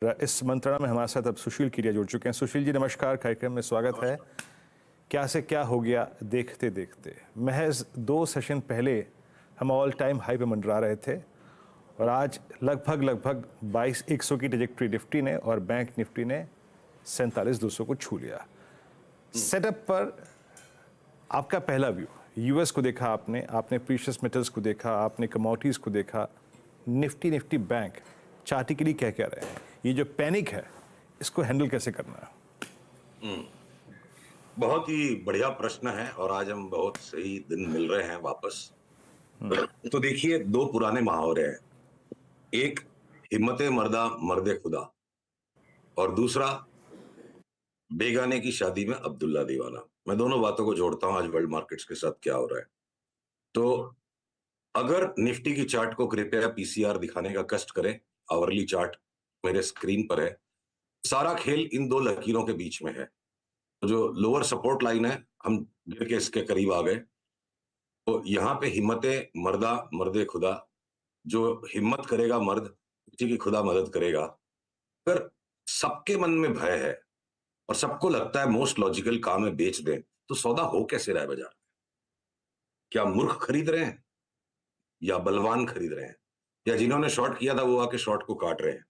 इस मंत्रणा में हमारे साथ अब सुशील किरिया जुड़ चुके हैं। सुशील जी नमस्कार, कार्यक्रम में स्वागत है। क्या से क्या हो गया देखते देखते, महज 2 सेशन पहले हम ऑल टाइम हाई पे मंडरा रहे थे और आज लगभग 22,100 की ट्रैजेक्टरी निफ्टी ने और बैंक निफ्टी ने 47,200 को छू लिया। सेटअप पर आपका पहला व्यू, यूएस को देखा आपने प्रीशियस मेटल्स को देखा, आपने कमोडिटीज को देखा, निफ्टी बैंक चार्टिकली क्या कह रहे हैं? ये जो पैनिक है इसको हैंडल कैसे करना है? बहुत ही बढ़िया प्रश्न है और आज हम बहुत सही दिन मिल रहे हैं वापस। तो देखिए, 2 पुराने मुहावरे हैं, एक हिम्मते मर्दा मर्दे खुदा और दूसरा बेगाने की शादी में अब्दुल्ला दीवाना। मैं दोनों बातों को जोड़ता हूं आज वर्ल्ड मार्केट्स के साथ क्या हो रहा है। तो अगर निफ्टी की चार्ट को कृपया पीसीआर दिखाने का कष्ट करें, आवरली चार्ट मेरे स्क्रीन पर है। सारा खेल इन 2 लकीरों के बीच में है। तो जो लोअर सपोर्ट लाइन है, हम गिर के इसके करीब आ गए। तो यहाँ पे हिम्मते मर्दा मर्दे खुदा, जो हिम्मत करेगा मर्द उसी की खुदा मदद करेगा। अगर सबके मन में भय है और सबको लगता है मोस्ट लॉजिकल काम है बेच दें, तो सौदा हो कैसे रहा है बाजार में? क्या मूर्ख खरीद रहे हैं या बलवान खरीद रहे हैं, या जिन्होंने शॉर्ट किया था वो आके शॉर्ट को काट रहे हैं?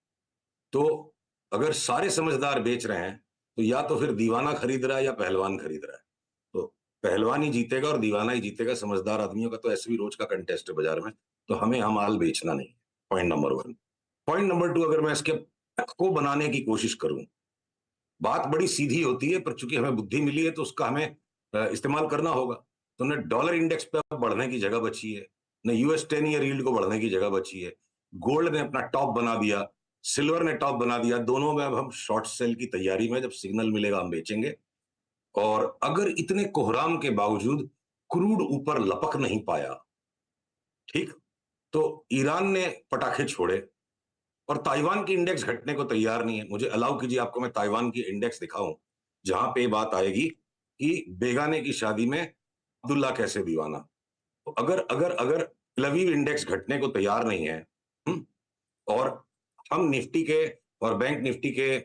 तो अगर सारे समझदार बेच रहे हैं तो या तो फिर दीवाना खरीद रहा है या पहलवान खरीद रहा है। तो पहलवान ही जीतेगा और दीवाना ही जीतेगा। समझदार आदमियों का तो ऐसे भी रोज का कंटेस्ट है बाजार में। तो हमें हम माल बेचना नहीं। Point number 1। पॉइंट नंबर 2, अगर मैं इसके को बनाने की कोशिश करूं, बात बड़ी सीधी होती है, पर चूंकि हमें बुद्धि मिली है तो उसका हमें इस्तेमाल करना होगा। तो न डॉलर इंडेक्स पे बढ़ने की जगह बची है, न यूएस 10 ईयर यील्ड को बढ़ने की जगह बची है। गोल्ड ने अपना टॉप बना दिया, सिल्वर ने टॉप बना दिया। दोनों में अब हम शॉर्ट सेल की तैयारी में, जब सिग्नल मिलेगा हम बेचेंगे। और अगर इतने कोहराम के बावजूद क्रूड ऊपर लपक नहीं पाया, ठीक, तो ईरान ने पटाखे छोड़े और ताइवान की इंडेक्स घटने को तैयार नहीं है। मुझे अलाउ कीजिए, आपको मैं ताइवान की इंडेक्स दिखाऊं जहां पे बात आएगी कि बेगाने की शादी में अब्दुल्ला कैसे दीवाना। तो अगर अगर अगर लवीव इंडेक्स घटने को तैयार नहीं है, और हम निफ्टी के और बैंक निफ्टी के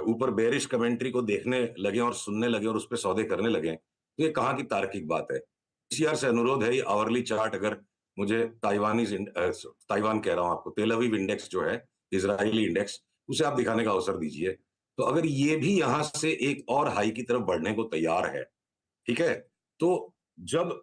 ऊपर बेरिश कमेंट्री को देखने लगे और सुनने लगे और उस पर सौदे करने लगे, तो ये कहां की तार्किक बात है? पीसीआर से अनुरोध है, ये आवरली चार्ट अगर मुझे ताइवान कह रहा हूं आपको, तेल अवीव इंडेक्स जो है, इजरायली इंडेक्स, उसे आप दिखाने का अवसर दीजिए। तो अगर ये भी यहां से एक और हाई की तरफ बढ़ने को तैयार है, ठीक है, तो जब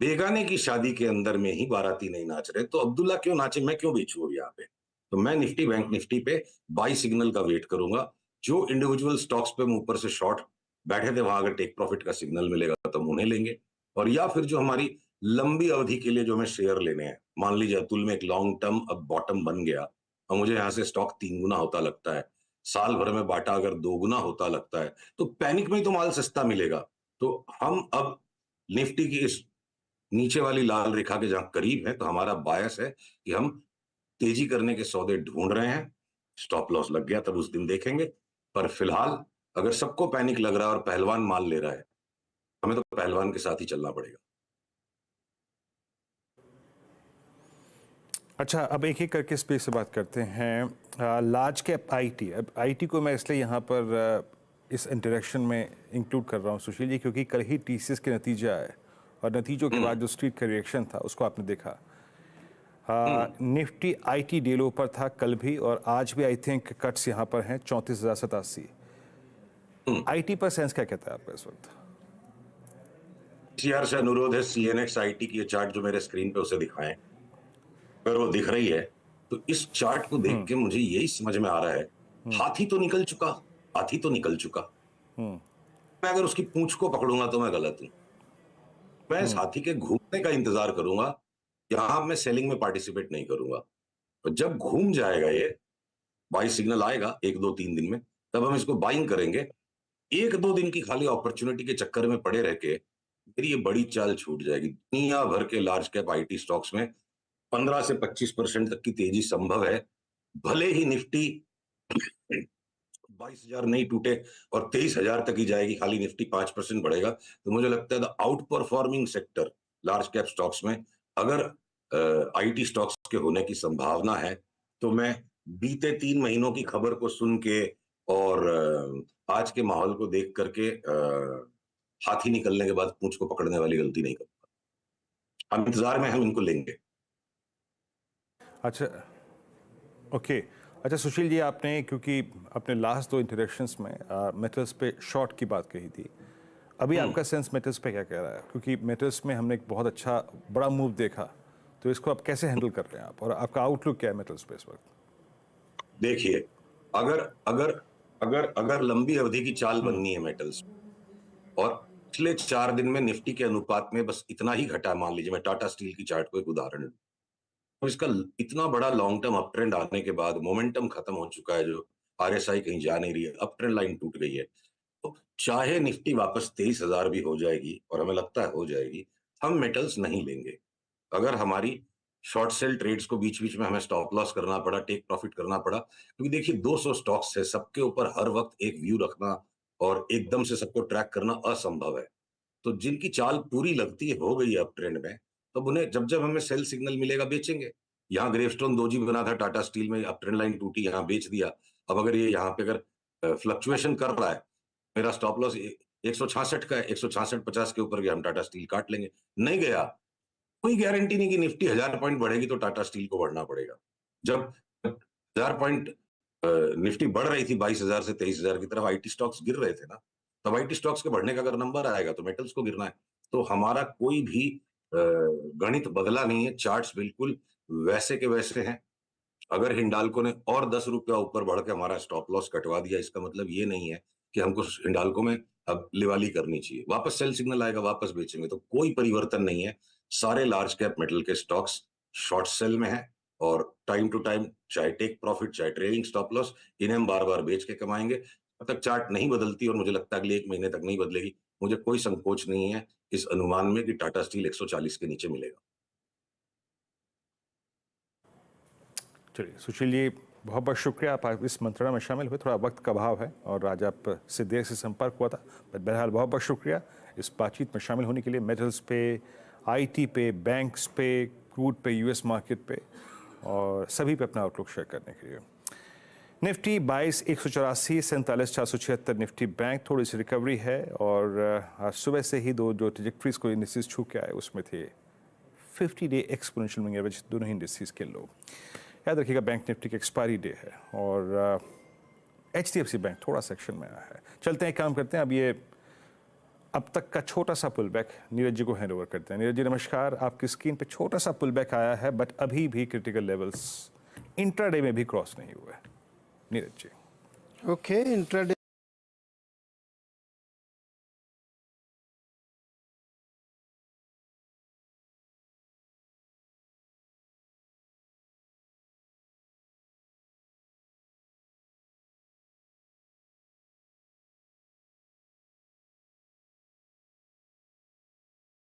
बेगाने की शादी के अंदर में ही बाराती नहीं नाच रहे, तो अब्दुल्ला क्यों नाचे? मैं क्यों बेचूं अब यहाँ पे? तो मैं निफ्टी बैंक निफ्टी पे बाई सिग्नल का वेट करूंगा। जो इंडिविजुअल स्टॉक्स पे हम ऊपर से शॉर्ट बैठे थे, वहां अगर टेक प्रॉफिट का सिग्नल मिलेगा तो हम उन्हें लेंगे। और या फिर जो हमारी लंबी अवधि के लिए जो हमें शेयर लेने हैं, मान लीजिए अतुल में एक लॉन्ग टर्म अब बॉटम बन गया और मुझे यहाँ से स्टॉक 3 गुना होता लगता है, साल भर में बाटा अगर 2 गुना होता लगता है, तो पैनिक में ही तो माल सस्ता मिलेगा। तो हम अब निफ्टी की इस नीचे वाली लाल रेखा के जहां करीब है, तो हमारा बायस है कि हम तेजी करने के सौदे ढूंढ रहे हैं। स्टॉप लॉस लग गया तब उस दिन देखेंगे, पर फिलहाल अगर सबको पैनिक लग रहा है और पहलवान माल ले रहा है, हमें तो पहलवान के साथ ही चलना पड़ेगा। अच्छा, अब एक एक करके स्पेस से बात करते हैं। लार्ज कैप आईटी, अब आईटी को मैं इसलिए यहाँ पर इस इंटरेक्शन में इंक्लूड कर रहा हूँ सुशील जी, क्योंकि कल ही टीसीएस के नतीजे आए और नतीजों के बाद जो स्ट्रीट का रिएक्शन था उसको आपने देखा। निफ्टी आईटी डे लो पर था कल भी और आज भी। आई थिंक कट्स यहाँ पर हैं 34,087। आईटी पर सेंस क्या कहता है आपका इस वक्त? सीआर से अनुरोध है, सीएनएक्स आईटी की ये चार्ट जो मेरे स्क्रीन पे उसे दिखाएं। अगर वो दिख रही है तो इस चार्ट को देख के मुझे यही समझ में आ रहा है, हाथी तो निकल चुका, हाथी तो निकल चुका। मैं अगर उसकी पूंछ को पकड़ूंगा तो मैं गलत हूं। मैं इस हाथी के घूमने का इंतजार करूंगा, यहां मैं सेलिंग में पार्टिसिपेट नहीं करूंगा। तो जब घूम जाएगा, ये बाई सिग्नल आएगा 1 2 3 दिन में, तब हम इसको बाइंग करेंगे। 1 2 दिन की खाली अपॉर्चुनिटी के चक्कर में पड़े रह के मेरी ये बड़ी चाल छूट जाएगी। दुनिया भर के लार्ज कैप आईटी स्टॉक्स में 15 से 25% तक की तेजी संभव है। भले ही निफ्टी 22,000 नहीं टूटे और 23,000 तक ही जाएगी, खाली निफ्टी 5% बढ़ेगा। तो मुझे लगता है the out performing sector large cap stocks में अगर आईटी स्टॉक्स के होने की संभावना है, तो मैं बीते 3 महीनों की खबर को सुन के और आज के माहौल को देख करके हाथी निकलने के बाद पूंछ को पकड़ने वाली गलती नहीं करूंगा। हम इंतजार में, हम इनको लेंगे। अच्छा, ओके। अच्छा सुशील जी, आपने क्योंकि अपने लास्ट 2 इंटरेक्शंस में मेटल्स पे शॉर्ट की बात कही थी, अभी आपका सेंस मेटल्स पे क्या कह रहा है? क्योंकि मेटल्स में हमने एक बहुत अच्छा बड़ा मूव देखा, तो इसको आप कैसे हैंडल कर रहे हैं आप, और आपका आउटलुक क्या है मेटल्स पे इस वक्त? देखिए, अगर अगर अगर अगर लंबी अवधि की चाल बननी है मेटल्स, और पिछले 4 दिन में निफ्टी के अनुपात में बस इतना ही घटा, मान लीजिए मैं टाटा स्टील की चार्ट को एक उदाहरण दूं, तो इसका इतना बड़ा लॉन्ग टर्म अप ट्रेंड आने के बाद मोमेंटम खत्म हो चुका है, जो आरएसआई कहीं जा नहीं रही है, अप ट्रेंड लाइन टूट गई है। तो चाहे निफ्टी वापस 23,000 भी हो जाएगी, और हमें लगता है हो जाएगी, हम मेटल्स नहीं लेंगे। अगर हमारी शॉर्ट सेल ट्रेड्स को बीच बीच में हमें स्टॉप लॉस करना पड़ा, टेक प्रॉफिट करना पड़ा, क्योंकि देखिए 200 स्टॉक्स है, सबके ऊपर हर वक्त एक व्यू रखना और एकदम से सबको ट्रैक करना असंभव है। तो जिनकी चाल पूरी लगती है हो गई है अप ट्रेंड में, तब उन्हें जब जब हमें सेल सिग्नल मिलेगा बेचेंगे। यहाँ ग्रेवस्टोन दोजी बना था टाटा स्टील में, अप ट्रेंड लाइन टूटी, यहाँ बेच दिया। अब अगर ये यहाँ पे अगर फ्लक्चुएशन कर रहा है, मेरा स्टॉप लॉस 166 का है, 166.50 के ऊपर गया, हम टाटा स्टील काट लेंगे। नहीं गया, कोई गारंटी नहीं कि निफ्टी 1000 पॉइंट बढ़ेगी तो टाटा स्टील को बढ़ना पड़ेगा। जब 1000 पॉइंट निफ्टी बढ़ रही थी 22,000 से 23,000 की तरफ, आईटी स्टॉक्स गिर रहे थे ना, तब आईटी स्टॉक्स के बढ़ने का अगर नंबर आएगा तो मेटल्स को गिरना है। तो हमारा कोई भी गणित बदला नहीं है, चार्ट्स बिल्कुल वैसे के वैसे हैं। अगर हिंडाल्को ने और 10 रुपया ऊपर बढ़ के हमारा स्टॉप लॉस कटवा दिया, इसका मतलब ये नहीं है कि हमको हिंडाल्को में अब लिवाली करनी चाहिए। वापस सेल सिग्नल आएगा, वापस बेचेंगे। तो कोई परिवर्तन नहीं है। सारे लार्ज कैप मेटल के स्टॉक्स शॉर्ट सेल में है, और टाइम टू टाइम, चाहे टेक प्रॉफिट चाहे ट्रेलिंग स्टॉप लॉस, इन्हें हम बार बार बेच के कमाएंगे। जब तक चार्ट नहीं बदलती, और मुझे लगता है अगले 1 महीने तक नहीं बदलेगी, मुझे कोई संकोच नहीं है इस अनुमान में कि टाटा स्टील 140 के नीचे मिलेगा। चलिए सुशील जी, बहुत बहुत शुक्रिया, आप इस मंत्रणा में शामिल हुए। थोड़ा वक्त का अभाव है और आज आप से देर से संपर्क हुआ था, बट बहरहाल बहुत बहुत शुक्रिया इस बातचीत में शामिल होने के लिए। मेटल्स पे, आईटी पे, बैंक्स पे, क्रूड पे, यूएस मार्केट पे, और सभी पे अपना आउटलुक शेयर करने के लिए। निफ्टी 22,184, 47,476 निफ्टी बैंक, थोड़ी सी रिकवरी है, और आज सुबह से ही दो जो ट्रेजेक्ट्रीज को इंडिसेस छू के आए उसमें थे 50 डे एक्सपोनेंशियल मूविंग एवरेज, दोनों ही इंडिसेस के लो। याद रखिएगा बैंक निफ्टी की एक्सपायरी डे है, और HDFC बैंक थोड़ा सेक्शन में आया है। चलते हैं, काम करते हैं। अब तक का छोटा सा पुल बैक नीरज जी को हैंड ओवर करते हैं। नीरज जी नमस्कार, आपकी स्क्रीन पे छोटा सा पुल बैक आया है, बट अभी भी क्रिटिकल लेवल्स इंट्राडे में भी क्रॉस नहीं हुए। नीरज जी। Okay, intraday